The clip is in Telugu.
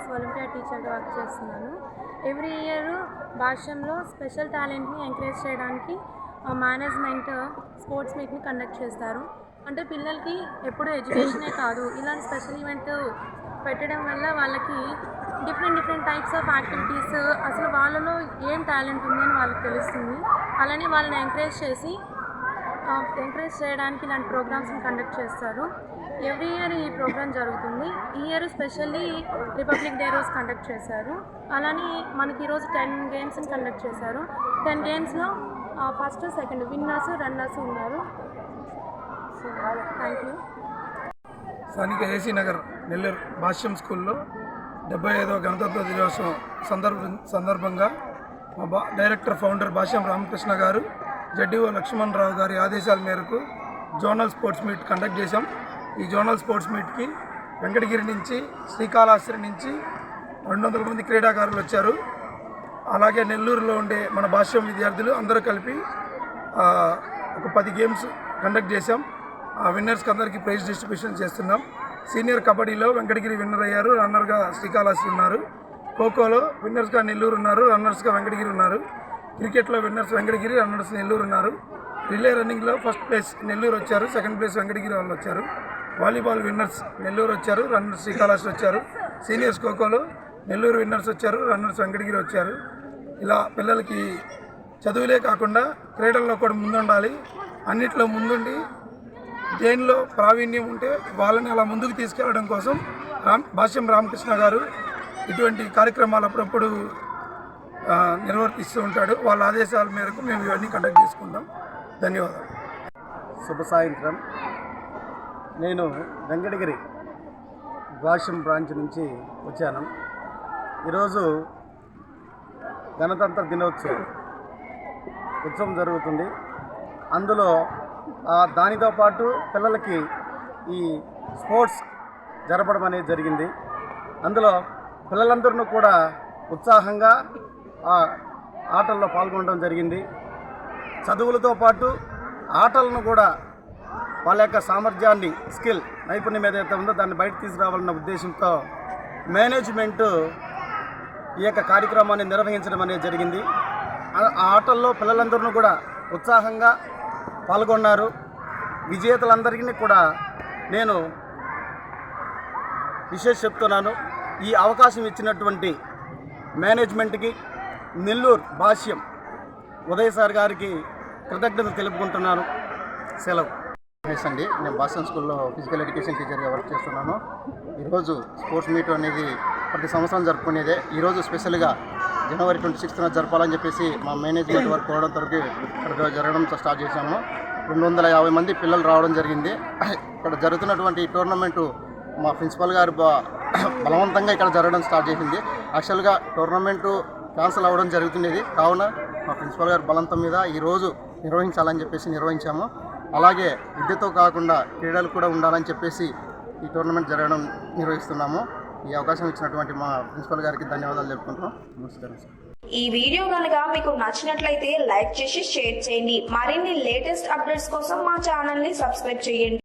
క్లాస్ ఒలింపియాడ్ టీచర్గా వర్క్ చేస్తున్నాను. ఎవ్రీ ఇయర్ భాష్యంలో స్పెషల్ టాలెంట్ని ఎంకరేజ్ చేయడానికి మేనేజ్మెంట్ స్పోర్ట్స్ మీట్ని కండక్ట్ చేస్తారు. అంటే పిల్లలకి ఎప్పుడు ఎడ్యుకేషనే కాదు, ఇలాంటి స్పెషల్ ఈవెంట్ పెట్టడం వల్ల వాళ్ళకి డిఫరెంట్ టైప్స్ ఆఫ్ యాక్టివిటీస్, అసలు వాళ్ళలో ఏం టాలెంట్ ఉందని వాళ్ళకి తెలుస్తుంది. అలానే వాళ్ళని ఎంకరేజ్ చేయడానికి ఇలాంటి ప్రోగ్రామ్స్ని కండక్ట్ చేస్తారు. ఎవ్రీ ఇయర్ ఈ ప్రోగ్రామ్ జరుగుతుంది. ఈ ఇయర్ స్పెషల్లీ రిపబ్లిక్ డే రోజు కండక్ట్ చేశారు. అలానే మనకి ఈరోజు 10 గేమ్స్ని కండక్ట్ చేశారు. 10 గేమ్స్లో ఫస్ట్ సెకండ్ విన్నర్స్ రన్నర్స్ ఉన్నారు. So thank you. స్థానిక ఏసీ నగర్ నెల్లూరు భాష్యం స్కూల్లో 75వ గణతంత్ర దినోత్సవం సందర్భంగా మా డైరెక్టర్ ఫౌండర్ భాష్యం రామకృష్ణ గారు, జడ్డీఓ లక్ష్మణరావు గారి ఆదేశాల మేరకు జోనల్ స్పోర్ట్స్ మీట్ కండక్ట్ చేశాం. ఈ జోనల్ స్పోర్ట్స్ మీట్కి వెంకటగిరి నుంచి, శ్రీకాళహస్తి నుంచి 200 మంది క్రీడాకారులు వచ్చారు. అలాగే నెల్లూరులో ఉండే మన భాష్యం విద్యార్థులు అందరూ కలిపి ఒక 10 గేమ్స్ కండక్ట్ చేశాం. ఆ విన్నర్స్కి అందరికీ ప్రైజ్ డిస్ట్రిబ్యూషన్ చేస్తున్నాం. సీనియర్ కబడ్డీలో వెంకటగిరి విన్నర్ అయ్యారు, రన్నర్గా శ్రీకాళహస్తి ఉన్నారు. ఖోఖోలో విన్నర్స్గా నెల్లూరు ఉన్నారు, రన్నర్స్గా వెంకటగిరి ఉన్నారు. క్రికెట్లో విన్నర్స్ వెంకటగిరి, రన్నర్స్ నెల్లూరు ఉన్నారు. రిలే రన్నింగ్లో ఫస్ట్ ప్లేస్ నెల్లూరు వచ్చారు, సెకండ్ ప్లేస్ వెంకటగిరి వాళ్ళు వచ్చారు. వాలీబాల్ విన్నర్స్ నెల్లూరు వచ్చారు, రన్నర్స్ శ్రీకాళహస్తి వచ్చారు. సీనియర్స్ ఖోఖోలో నెల్లూరు విన్నర్స్ వచ్చారు, రన్నర్స్ వెంకటగిరి వచ్చారు. ఇలా పిల్లలకి చదువులే కాకుండా క్రీడల్లో కూడా ముందుండాలి, అన్నిట్లో ముందుండి దేనిలో ప్రావీణ్యం ఉంటే వాళ్ళని అలా ముందుకు తీసుకెళ్లడం కోసం భాష్యం రామకృష్ణ గారు ఇటువంటి కార్యక్రమాలు అప్పుడప్పుడు నిర్వర్తిస్తూ ఉంటాడు. వాళ్ళ ఆదేశాల మేరకు మేము ఇవన్నీ కండక్ట్ చేసుకుంటాం. ధన్యవాదాలు. శుభ సాయంత్రం. నేను వెంకటగిరి భాష్యం బ్రాంచ్ నుంచి వచ్చాను. ఈరోజు గణతంత్ర ఉత్సవం జరుగుతుంది. అందులో దానితో పాటు పిల్లలకి ఈ స్పోర్ట్స్ జరపడం అనేది జరిగింది. అందులో పిల్లలందరూ కూడా ఉత్సాహంగా ఆటల్లో పాల్గొనడం జరిగింది. చదువులతో పాటు ఆటలను కూడా వాళ్ళ యొక్క సామర్థ్యాన్ని, నైపుణ్యం ఏదైతే ఉందో దాన్ని బయట తీసుకురావాలన్న ఉద్దేశంతో మేనేజ్మెంటు ఈ యొక్క కార్యక్రమాన్ని నిర్వహించడం అనేది జరిగింది. ఆ ఆటల్లో పిల్లలందరూ కూడా ఉత్సాహంగా పాల్గొన్నారు. విజేతలందరికీ కూడా నేను చెప్తున్నాను. ఈ అవకాశం ఇచ్చినటువంటి మేనేజ్మెంట్కి, నెల్లూరు భాష్యం ఉదయ్ సార్ గారికి కృతజ్ఞతలు తెలుపుకుంటున్నాను. సెలవు. అండి, నేను భాష్యం స్కూల్లో ఫిజికల్ ఎడ్యుకేషన్ టీచర్గా వర్క్ చేస్తున్నాను. ఈరోజు స్పోర్ట్స్ మీట్ అనేది ప్రతి సంవత్సరం జరుపుకునేదే. ఈరోజు స్పెషల్గా జనవరి 26న జరపాలని చెప్పేసి మా మేనేజ్మెంట్ వర్క్ కోవడం ఇక్కడ జరగడం స్టార్ట్ చేశాము. 250 మంది పిల్లలు రావడం జరిగింది. ఇక్కడ జరుగుతున్నటువంటి టోర్నమెంటు మా ప్రిన్సిపల్ గారు బలవంతంగా ఇక్కడ జరగడం స్టార్ట్ చేసింది. యాక్చువల్గా టోర్నమెంటు క్యాన్సిల్ అవ్వడం జరుగుతున్నది. కావున మా ప్రిన్సిపల్ గారు బలవంతం మీద ఈరోజు నిర్వహించాలని చెప్పేసి నిర్వహించాము. అలాగే విద్యతో కాకుండా క్రీడలు కూడా ఉండాలని చెప్పేసి ఈ టోర్నమెంట్ జరగడం నిర్వహిస్తున్నాము. ఈ అవకాశం ఇచ్చినటువంటి మా ప్రిన్సిపల్ గారికి ధన్యవాదాలు చెప్పుకుంటున్నాం. నమస్కారం సార్. ఈ వీడియో కనుక మీకు నచ్చినట్లయితే లైక్ చేసి షేర్ చేయండి. మరిన్ని లేటెస్ట్ అప్డేట్స్ కోసం మా ఛానల్ ని సబ్స్క్రైబ్ చేయండి.